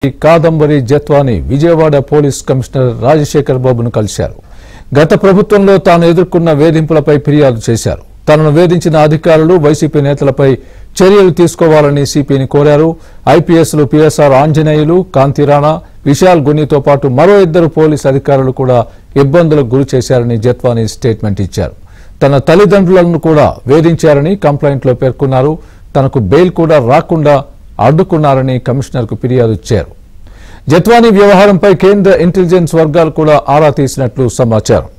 Kadambari Jethwani Vijayawada police commissioner Rajasekhar బాబును కలిశారు. గత ప్రభుత్వంలో తాను ఎదుర్కొన్న వేధింపులపై ఫిర్యాదు చేశారు. తనను వేధించిన అధికారులు వైసీపీ నేతలపై చర్యలు తీసుకోవాలని సిపిని కోరారు. ఐపీఎస్లు పిఎస్ఆర్ ఆంజనేయులు, కాంతి రాణా, విశాల్ గునితో పాటు మరో ఇద్దరు పోలీసు అధికారులు కూడా ఇబ్బందులకు గురి చేశారని జత్వాని స్టేట్మెంట్ ఇచ్చారు. తన తల్లిదండ్రులను కూడా వేధించారని కంప్లైంట్లో పేర్కొన్నారు. తనకు బెయిల్ కూడా రాకుండా అడ్డుకున్నారని కమిషనర్కు ఫిర్యాదు ఇచ్చారు. జత్వాని వ్యవహారంపై కేంద్ర ఇంటెలిజెన్స్ వర్గాలు కూడా ఆరా తీసినట్లు సమాచారం.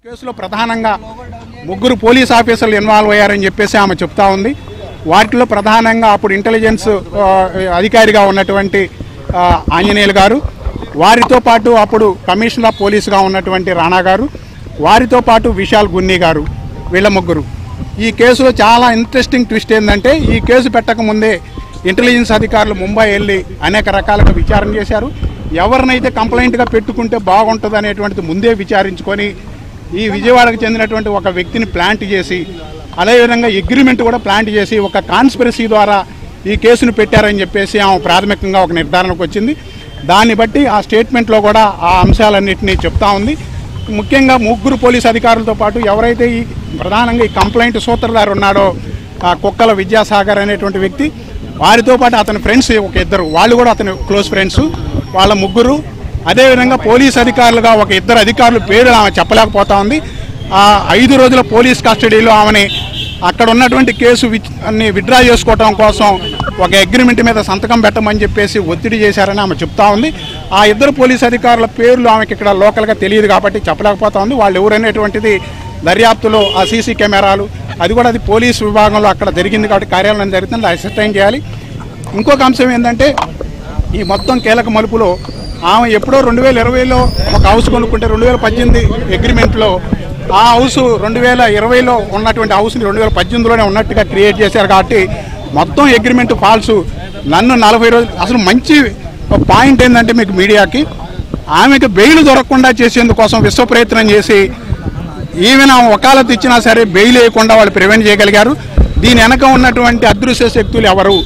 కేసులో ప్రధానంగా ముగ్గురు పోలీస్ ఆఫీసర్లు ఇన్వాల్వ్ అయ్యారని చెప్పేసి ఆమె చెప్తా ఉంది. వాటిలో ప్రధానంగా అప్పుడు ఇంటెలిజెన్స్ అధికారిగా ఉన్నటువంటి ఆంజనేయులు గారు, వారితో పాటు అప్పుడు కమిషనర్ ఆఫ్ పోలీసుగా ఉన్నటువంటి రాణా గారు, వారితో పాటు విశాల్ గున్ని గారు, వీళ్ళ ముగ్గురు. ఈ కేసులో చాలా ఇంట్రెస్టింగ్ ట్విస్ట్ ఏంటంటే, ఈ కేసు పెట్టకముందే ఇంటెలిజెన్స్ అధికారులు ముంబై వెళ్ళి అనేక రకాలుగా విచారణ చేశారు. ఎవరినైతే కంప్లైంట్గా పెట్టుకుంటే బాగుంటుంది అనేటువంటిది ముందే విచారించుకొని ఈ విజయవాడకు చెందినటువంటి ఒక వ్యక్తిని ప్లాంట్ చేసి, అదేవిధంగా అగ్రిమెంట్ కూడా ప్లాంట్ చేసి ఒక కాన్స్పిరసీ ద్వారా ఈ కేసును పెట్టారని చెప్పేసి ఆమె ప్రాథమికంగా ఒక నిర్ధారణకు వచ్చింది. దాన్ని బట్టి ఆ స్టేట్మెంట్లో కూడా ఆ అంశాలన్నింటినీ చెప్తా ఉంది. ముఖ్యంగా ముగ్గురు పోలీసు అధికారులతో పాటు ఎవరైతే ఈ ప్రధానంగా ఈ కంప్లైంట్ సూత్రధారి ఉన్నాడో ఆ కుక్కల విద్యాసాగర్ అనేటువంటి వ్యక్తి, వారితో పాటు అతని ఫ్రెండ్స్ ఒక ఇద్దరు, వాళ్ళు కూడా అతని క్లోజ్ ఫ్రెండ్స్, వాళ్ళ ముగ్గురు. అదేవిధంగా పోలీస్ అధికారులుగా ఒక ఇద్దరు అధికారుల పేరు ఆమె చెప్పలేకపోతా ఉంది. ఆ 5 రోజుల పోలీస్ కస్టడీలో ఆమెని అక్కడ ఉన్నటువంటి కేసు అన్ని విత్డ్రా చేసుకోవడం కోసం ఒక అగ్రిమెంట్ మీద సంతకం పెట్టమని చెప్పేసి ఒత్తిడి చేశారని ఆమె చెప్తా ఉంది. ఆ ఇద్దరు పోలీస్ అధికారుల పేర్లు ఆమెకి ఇక్కడ లోకల్గా తెలియదు కాబట్టి చెప్పలేకపోతా ఉంది. వాళ్ళు ఎవరనేటువంటిది దర్యాప్తులో ఆ సీసీ కెమెరాలు అది కూడా అది పోలీసు విభాగంలో అక్కడ జరిగింది కాబట్టి కార్యాలయం జరుగుతుంది, అసిస్టెంట్ చేయాలి. ఇంకొక అంశం ఏంటంటే, ఈ మొత్తం కీలక మలుపులో ఆమె ఎప్పుడో 2020లో ఒక హౌస్ కొనుక్కుంటే 2018 అగ్రిమెంట్లో ఆ హౌస్ 2020లో ఉన్నటువంటి హౌస్ని 2018లోనే ఉన్నట్టుగా క్రియేట్ చేశారు కాబట్టి మొత్తం అగ్రిమెంట్ ఫాల్స్. నన్ను 40 రోజులు అసలు మంచి పాయింట్ ఏంటంటే, మీకు మీడియాకి ఆమెకు బెయిల్ దొరకకుండా చేసేందుకోసం విశ్వ ప్రయత్నం చేసి ఈవెన్ ఆమె వకాలత్ ఇచ్చినా సరే బెయిల్ వేయకుండా వాళ్ళు ప్రివెంట్ చేయగలిగారు. దీని వెనక ఉన్నటువంటి అదృశ్య శక్తులు ఎవరు,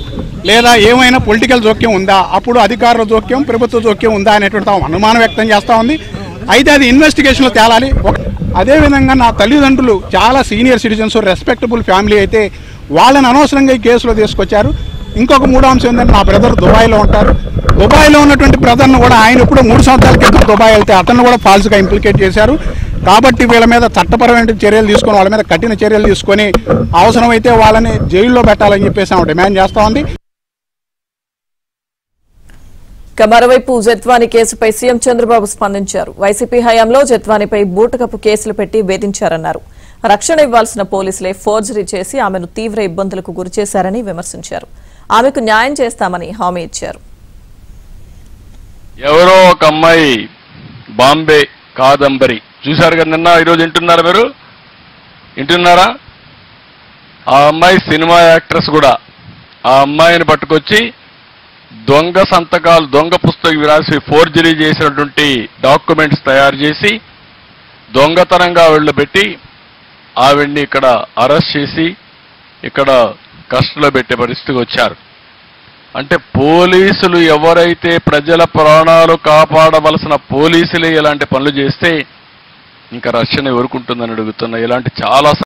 లేదా ఏమైనా పొలిటికల్ జోక్యం ఉందా, అప్పుడు అధికారుల జోక్యం, ప్రభుత్వ జోక్యం ఉందా అనేటువంటి అనుమానం వ్యక్తం చేస్తూ ఉంది. అయితే అది ఇన్వెస్టిగేషన్లో తేలాలి. అదేవిధంగా నా తల్లిదండ్రులు చాలా సీనియర్ సిటిజన్స్, రెస్పెక్టబుల్ ఫ్యామిలీ అయితే వాళ్ళని అనవసరంగా ఈ కేసులో తీసుకొచ్చారు. ఇంకొక మూడో అంశం ఏంటంటే, నా బ్రదర్ దుబాయ్లో ఉంటారు. దుబాయ్లో ఉన్నటువంటి బ్రదర్ను కూడా ఆయన ఇప్పుడు 3 సంవత్సరాల క్రితం దుబాయ్ వెళ్తే అతను కూడా ఫాల్స్గా ఇంప్లికేట్ చేశారు. కాబట్టి వీళ్ళ మీద చట్టపరమైన చర్యలు తీసుకొని, వాళ్ళ మీద కఠిన చర్యలు తీసుకొని అవసరమైతే వాళ్ళని జైల్లో పెట్టాలని చెప్పేసి ఆమె డిమాండ్ చేస్తూ ఉంది. మరోవైపు జత్వాని కేసుపై సీఎం చంద్రబాబు స్పందించారు. వైసీపీ హయాంలో జత్వానిపై బూటకపు కేసులు పెట్టి వేధించారన్నారు. రక్షణ ఇవ్వాల్సిన పోలీసులే ఫోర్జరీ చేసి ఆమెను తీవ్ర ఇబ్బందులకు గురిచేశారని విమర్శించారు. ఆమెకు న్యాయం చేస్తామని హామీ ఇచ్చారు. ఎవరో ఒక అమ్మాయి బాంబే కాదంబరి చూశారు కదా నిన్న, ఈరోజు వింటున్నారా మీరు? వింటున్నారా? ఆ అమ్మాయి సినిమా యాక్ట్రెస్ కూడా. ఆ అమ్మాయిని పట్టుకొచ్చి దొంగ సంతకాలు, దొంగ పుస్తకం రాసి ఫోర్జరీ చేసినటువంటి డాక్యుమెంట్స్ తయారు చేసి దొంగతనంగా ఆవిడలో పెట్టి ఆవిడ్ని ఇక్కడ అరెస్ట్ చేసి ఇక్కడ కస్టడీలో పెట్టే పరిస్థితికి వచ్చారు. అంటే పోలీసులు ఎవరైతే ప్రజల ప్రాణాలు కాపాడవలసిన పోలీసులే ఇలాంటి పనులు చేస్తే ఇంకా రక్షణ ఎవరుకుంటుందని అడుగుతున్నా. ఇలాంటి చాలా